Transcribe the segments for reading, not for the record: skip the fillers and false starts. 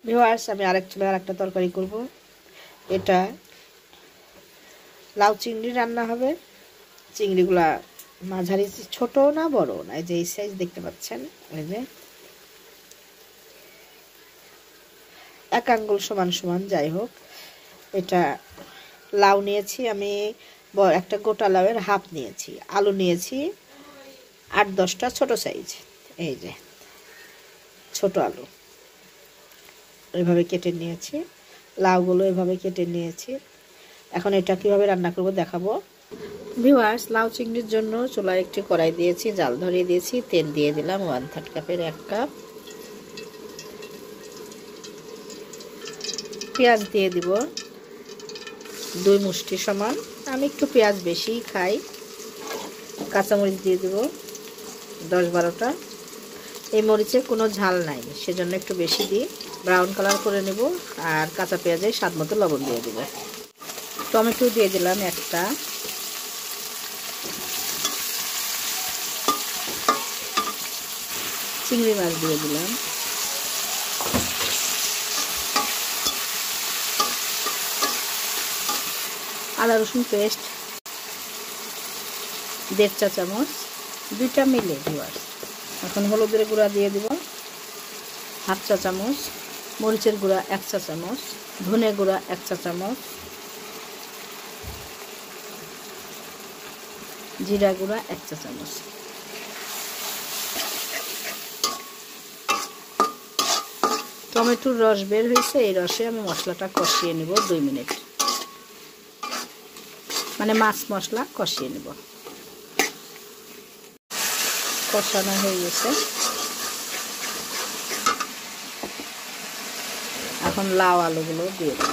Viewers, আমি আরেক চুলায় আরেকটা তরকারি করব। এটা লাউ চিংড়ি রান্না হবে। চিংড়িগুলা মাঝারি, ছোট না বড় না, এই যে এই সাইজ দেখতে পাচ্ছেন, এই যে এক আঙ্গুল সমান সমান, যাই হোক। এটা লাউ নিয়েছি আমি, একটা গোটা লাউয়ের হাফ নিয়েছি। আলু নিয়েছি 8-10টা ছোট সাইজ, এই যে ছোট আলু এভাবে কেটে নিয়েছি। লাউগুলো এভাবে কেটে নিয়েছি। এখন এটা কিভাবে রান্না করব দেখাবো। ভিউয়ার্স, লাউ চিংড়ির জন্য চুলায় একটি কড়াই দিয়েছি, জাল ধরিয়ে দিয়েছি, তেল দিয়ে দিলাম 1/3 কাপের 1 কাপ। পেঁয়াজ দিয়ে দিব 2 মুষ্টি সমান, আমি একটু পেঁয়াজ বেশি খাই। কাঁচামরিচ দিয়ে দিব 10-12টা। এই মরিচের কোনো ঝাল নাই, সেজন্য একটু বেশি দিই। ব্রাউন কালার করে নেব। আর কাঁচা পেঁয়াজে স্বাদ মতো লবণ দিয়ে দেব। টমেটো দিয়ে দিলাম একটা। চিংড়ি মাছ দিয়ে দিলাম। আদা রসুন পেস্ট 1.5 চা চামচ, 2টা মিলে ভিউয়ার্স। এখন হলুদের গুঁড়া দিয়ে দিব 1/2 চা চামচ, মরিচের গুঁড়া 1 চা চামচ, ধনে গুঁড়া 1 চা চামচ, জিরা গুঁড়া 1 চা চামচ। টমেটোর রস বের হয়েছে, এই রসে আমি মশলাটা কষিয়ে নিব 2 মিনিট, মানে মাছ মশলা কষিয়ে নেব। কষানো হয়ে গেছে। এখন লাউ আলুগুলো দিয়ে দেব।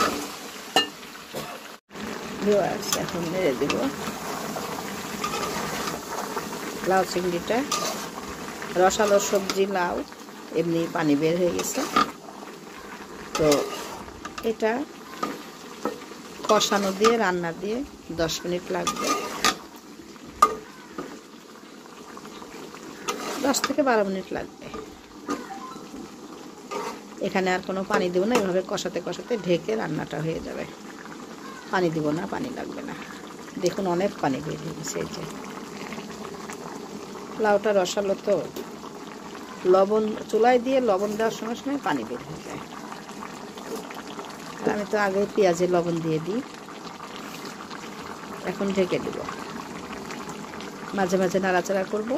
ভিউয়ার্স, এখন নেড়ে দেব। লাউ চিংড়িটা রসালো সবজি, লাউ এমনি পানি বের হয়ে গেছে। তো এটা কষানো দিয়ে রান্না দিয়ে 10 মিনিট লাগবে, 10 থেকে 12 মিনিট লাগবে। এখানে আর কোনো পানি দেব না, এভাবে কষাতে কষাতে ঢেকে রান্নাটা হয়ে যাবে। পানি দিব না, পানি লাগবে না। দেখুন অনেক পানি বের হয়ে গেছে। এই যে লাউটা রসালো, তো লবণ চুলায় দিয়ে লবণ দেওয়ার সঙ্গে সঙ্গে পানি বের হয়ে যায়। আর আমি তো আগে পেঁয়াজে লবণ দিয়ে দিই। এখন ঢেকে দেব, মাঝে মাঝে নাড়াচাড়া করব।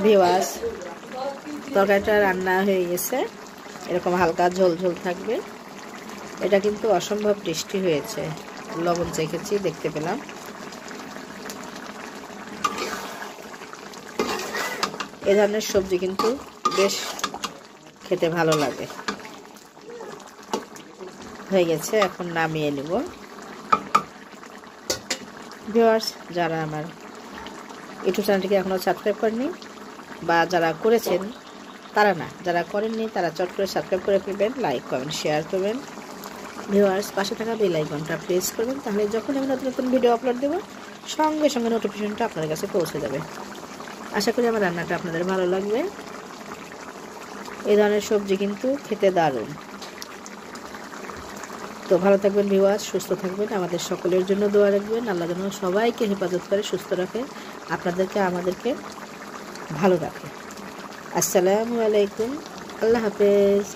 ভিউয়ার্স, তরকারিটা রান্না হয়ে গেছে, এরকম হালকা ঝোল ঝোল থাকবে। এটা কিন্তু অসম্ভব টেস্টি হয়েছে। লবণ চেখেছি, দেখতে পেলাম। এ ধরনের সবজি কিন্তু বেশ খেতে ভালো লাগে। হয়ে গেছে, এখন নামিয়ে নিব। ভিউয়ার্স, যারা আমার ইউটিউব চ্যানেলটিকে এখনও সাবস্ক্রাইব করেনি, বা যারা করেছেন তারা না, যারা করেননি তারা চট করে সাবস্ক্রাইব করে ফেলবেন, লাইক কমেন্ট শেয়ার করবেন। ভিউয়ার্স, পাশে থাকা বেল আইকনটা প্রেস করবেন, তাহলে যখন আমি নতুন নতুন ভিডিও আপলোড দেবো সঙ্গে সঙ্গে নোটিফিকেশনটা আপনাদের কাছে পৌঁছে যাবে। আশা করি আমার রান্নাটা আপনাদের ভালো লাগবে। এই ধরনের সবজি কিন্তু খেতে দারুণ। তো ভালো থাকবেন ভিউয়ার্স, সুস্থ থাকবেন। আমাদের সকলের জন্য দোয়া রাখবেন। আল্লাহ যেন সবাইকে হেফাজত করে, সুস্থ রাখে, আপনাদেরকে আমাদেরকে ভালো রাখে। আসসালামু আলাইকুম, আল্লাহ হাফেজ।